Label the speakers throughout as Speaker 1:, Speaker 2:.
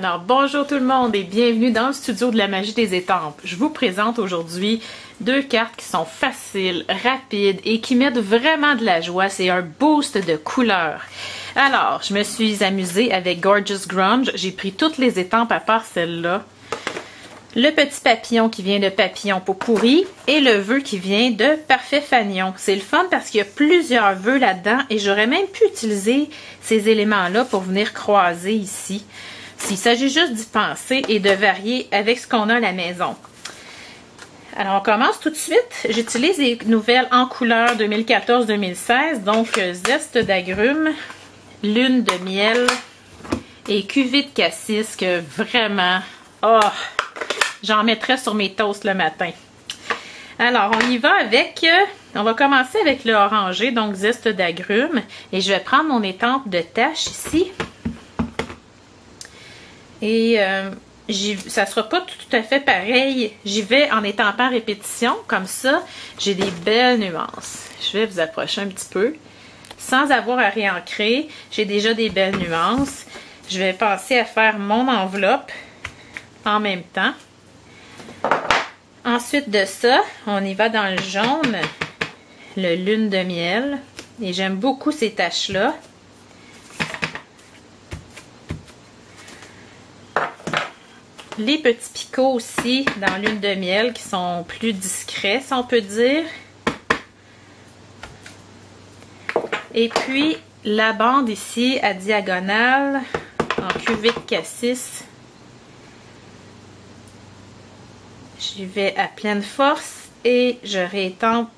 Speaker 1: Alors bonjour tout le monde et bienvenue dans le studio de la magie des étampes. Je vous présente aujourd'hui deux cartes qui sont faciles, rapides et qui mettent vraiment de la joie. C'est un boost de couleurs. Alors, je me suis amusée avec Gorgeous Grunge. J'ai pris toutes les étampes à part celle-là. Le petit papillon qui vient de Papillon Peau Pourrie et le vœu qui vient de Parfait Fanion. C'est le fun parce qu'il y a plusieurs vœux là-dedans et j'aurais même pu utiliser ces éléments-là pour venir croiser ici. S'il s'agit juste d'y penser et de varier avec ce qu'on a à la maison. Alors, on commence tout de suite. J'utilise les nouvelles en couleur 2014-2016, donc Zeste d'agrumes, Lune de miel et Cuvée de cassis que vraiment, j'en mettrais sur mes toasts le matin. Alors, on y va avec, on va commencer avec le orangé, donc Zeste d'agrumes. Et je vais prendre mon étampe de tache ici. Et ça ne sera pas tout à fait pareil. J'y vais en étampant répétition. Comme ça, j'ai des belles nuances. Je vais vous approcher un petit peu. Sans avoir à réancrer, j'ai déjà des belles nuances. Je vais passer à faire mon enveloppe en même temps. Ensuite de ça, on y va dans le jaune, le lune de miel. Et j'aime beaucoup ces taches-là. Les petits picots aussi dans lune de miel qui sont plus discrets, si on peut dire. Et puis la bande ici à diagonale en cuvée de cassis. J'y vais à pleine force et je réétampe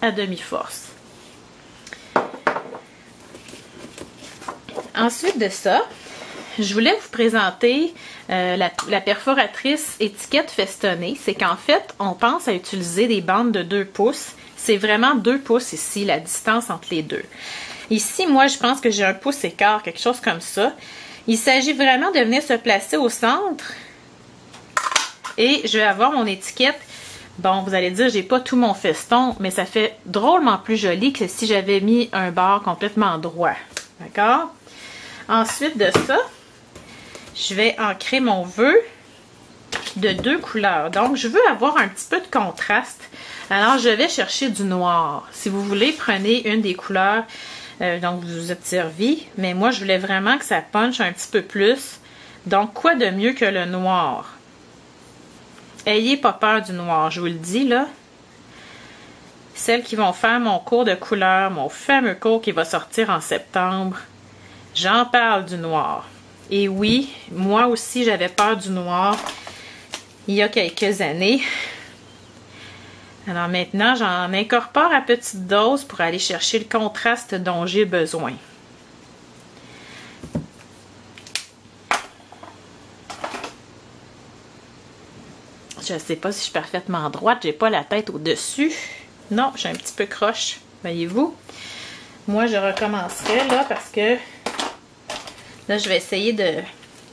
Speaker 1: à demi-force. Ensuite de ça, je voulais vous présenter la perforatrice étiquette festonnée. C'est qu'en fait, on pense à utiliser des bandes de 2 pouces. C'est vraiment 2 pouces ici, la distance entre les deux. Ici, moi, je pense que j'ai 1 pouce écart, quelque chose comme ça. Il s'agit vraiment de venir se placer au centre. Et je vais avoir mon étiquette. Bon, vous allez dire, j'ai pas tout mon feston, mais ça fait drôlement plus joli que si j'avais mis un bord complètement droit. D'accord? Ensuite de ça, je vais ancrer mon vœu de 2 couleurs. Donc, je veux avoir un petit peu de contraste. Alors, je vais chercher du noir. Si vous voulez, prenez une des couleurs dont vous vous êtes servi. Mais moi, je voulais vraiment que ça punche un petit peu plus. Donc, quoi de mieux que le noir? Ayez pas peur du noir, je vous le dis, là. Celles qui vont faire mon cours de couleur, mon fameux cours qui va sortir en septembre, j'en parle du noir. Et oui, moi aussi, j'avais peur du noir il y a quelques années. Alors maintenant, j'en incorpore à petite dose pour aller chercher le contraste dont j'ai besoin. Je ne sais pas si je suis parfaitement droite, j'ai pas la tête au-dessus. Non, je suis un petit peu croche, voyez-vous. Moi, je recommencerai là parce que là, je vais essayer de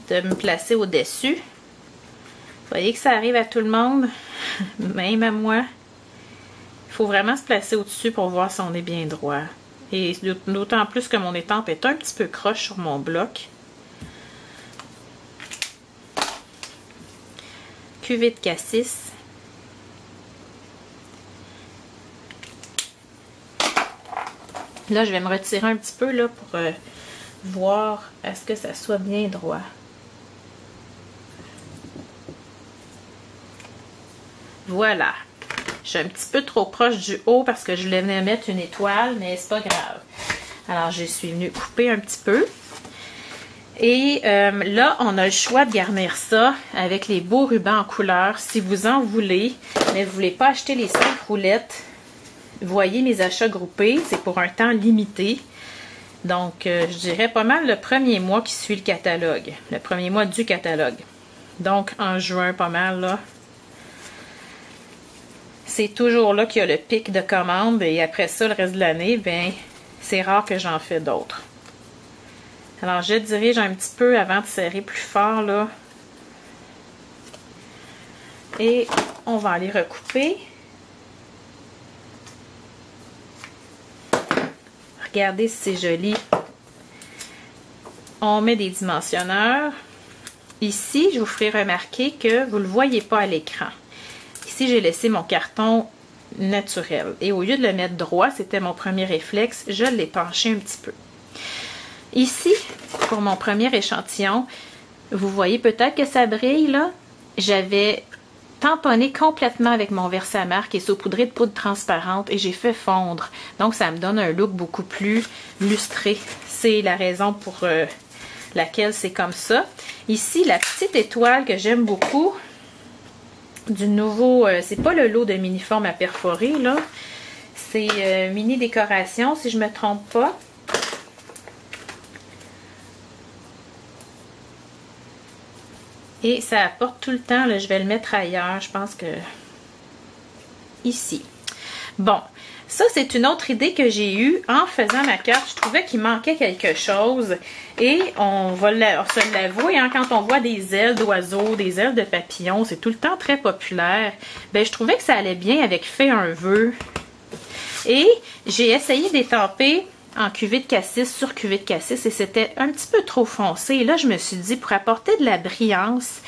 Speaker 1: me placer au-dessus. Vous voyez que ça arrive à tout le monde, même à moi. Il faut vraiment se placer au-dessus pour voir si on est bien droit. Et d'autant plus que mon étampe est un petit peu croche sur mon bloc. Cuvée de cassis. Là, je vais me retirer un petit peu là pour voir à ce que ça soit bien droit. Voilà. Je suis un petit peu trop proche du haut parce que je voulais venir mettre une étoile, mais c'est pas grave. Alors, je suis venue couper un petit peu. Et là, on a le choix de garnir ça avec les beaux rubans en couleur, si vous en voulez. Mais vous ne voulez pas acheter les 5 roulettes. Voyez mes achats groupés, c'est pour un temps limité. Donc, je dirais pas mal le premier mois qui suit le catalogue. Le premier mois du catalogue. Donc, en juin, pas mal, là. C'est toujours là qu'il y a le pic de commandes. Et après ça, le reste de l'année, ben, c'est rare que j'en fais d'autres. Alors, je dirige un petit peu avant de serrer plus fort, là. Et on va aller recouper. Regardez si c'est joli. On met des dimensionneurs. ici, je vous ferai remarquer que vous ne le voyez pas à l'écran. Ici, j'ai laissé mon carton naturel. Et au lieu de le mettre droit, c'était mon premier réflexe, je l'ai penché un petit peu. Ici, pour mon premier échantillon, vous voyez peut-être que ça brille, là. J'avais tamponné complètement avec mon Versamark qui est saupoudré de poudre transparente et j'ai fait fondre. Donc, ça me donne un look beaucoup plus lustré. C'est la raison pour laquelle c'est comme ça. Ici, la petite étoile que j'aime beaucoup du nouveau, c'est pas le lot de mini-forme à perforer, là. C'est mini décoration, si je me trompe pas. Et ça apporte tout le temps, là, je vais le mettre ailleurs, je pense que ici. Bon, ça c'est une autre idée que j'ai eue en faisant ma carte. Je trouvais qu'il manquait quelque chose et on se l'avouer, hein, quand on voit des ailes d'oiseaux, des ailes de papillons, c'est tout le temps très populaire. Ben, je trouvais que ça allait bien avec Fais un vœu. Et j'ai essayé d'étamper en cuvée de cassis sur cuvée de cassis et c'était un petit peu trop foncé. Et là, je me suis dit, pour apporter de la brillance,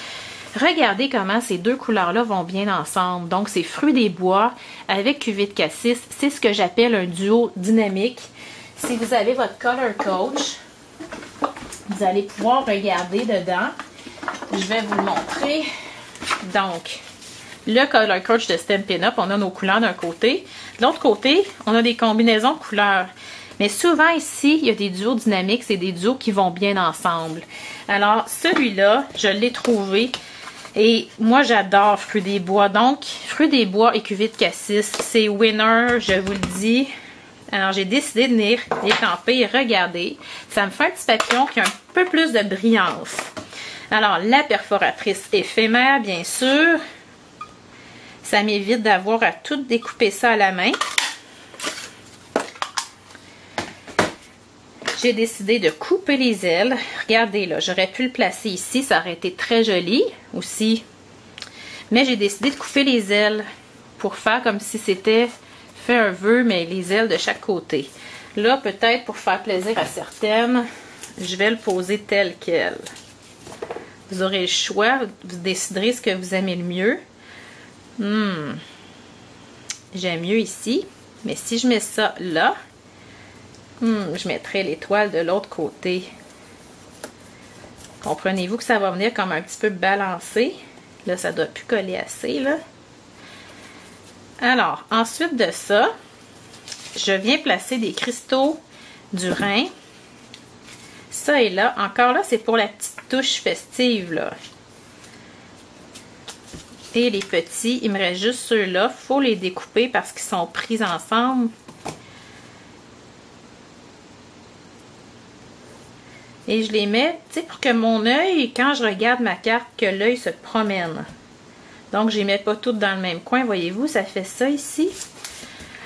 Speaker 1: regardez comment ces deux couleurs-là vont bien ensemble. Donc, c'est Fruits des bois avec cuvée de cassis. C'est ce que j'appelle un duo dynamique. Si vous avez votre Color Coach, vous allez pouvoir regarder dedans. Je vais vous le montrer. Donc, le Color Coach de Stampin' Up, on a nos couleurs d'un côté. De l'autre côté, on a des combinaisons de couleurs. Mais souvent ici, il y a des duos dynamiques, c'est des duos qui vont bien ensemble. Alors, celui-là, je l'ai trouvé. Et moi, j'adore Fruits des bois. Donc, Fruits des bois et cuvée de cassis, c'est winner, je vous le dis. Alors, j'ai décidé de venir étamper et regarder. Ça me fait un petit papillon qui a un peu plus de brillance. Alors, la perforatrice éphémère, bien sûr. Ça m'évite d'avoir à tout découper ça à la main. J'ai décidé de couper les ailes. Regardez là, j'aurais pu le placer ici, ça aurait été très joli aussi. Mais j'ai décidé de couper les ailes pour faire comme si c'était Fais un vœu, mais les ailes de chaque côté. Là, peut-être pour faire plaisir à certaines, je vais le poser tel quel. Vous aurez le choix, vous déciderez ce que vous aimez le mieux. J'aime mieux ici, mais si je mets ça là, je mettrai l'étoile de l'autre côté. Comprenez-vous que ça va venir comme un petit peu balancé. Là, ça doit plus coller assez, là. Alors, ensuite de ça, je viens placer des cristaux du Rhin. Ça et là. Encore là, c'est pour la petite touche festive, là. Et les petits, il me reste juste ceux-là. Il faut les découper parce qu'ils sont pris ensemble. Et je les mets, tu sais, pour que mon œil, quand je regarde ma carte, que l'œil se promène. Donc, je les mets pas toutes dans le même coin. Voyez-vous, ça fait ça ici.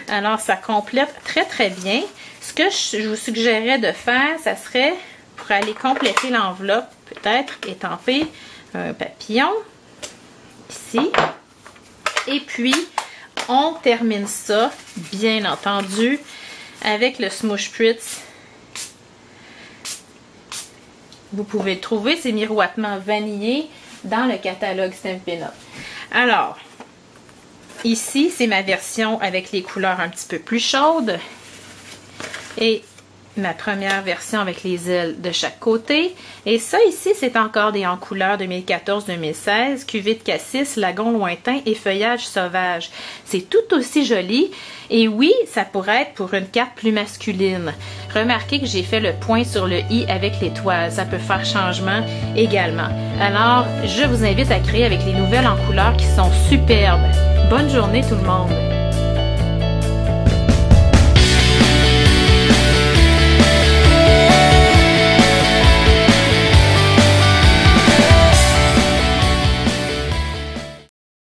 Speaker 1: Alors, ça complète très, très bien. Ce que je vous suggérerais de faire, ça serait, pour aller compléter l'enveloppe, peut-être étamper un papillon. Ici. Et puis, on termine ça, bien entendu, avec le Smoosh Spritz. Vous pouvez trouver ces miroitements vanillés dans le catalogue Stampin' Up. Alors, ici, c'est ma version avec les couleurs un petit peu plus chaudes. Et ma première version avec les ailes de chaque côté. Et ça ici, c'est encore des en couleur 2014-2016, cuvée de cassis, lagon lointain et feuillage sauvage. C'est tout aussi joli. Et oui, ça pourrait être pour une carte plus masculine. Remarquez que j'ai fait le point sur le i avec l'étoile. Ça peut faire changement également. Alors, je vous invite à créer avec les nouvelles en couleur qui sont superbes. Bonne journée tout le monde!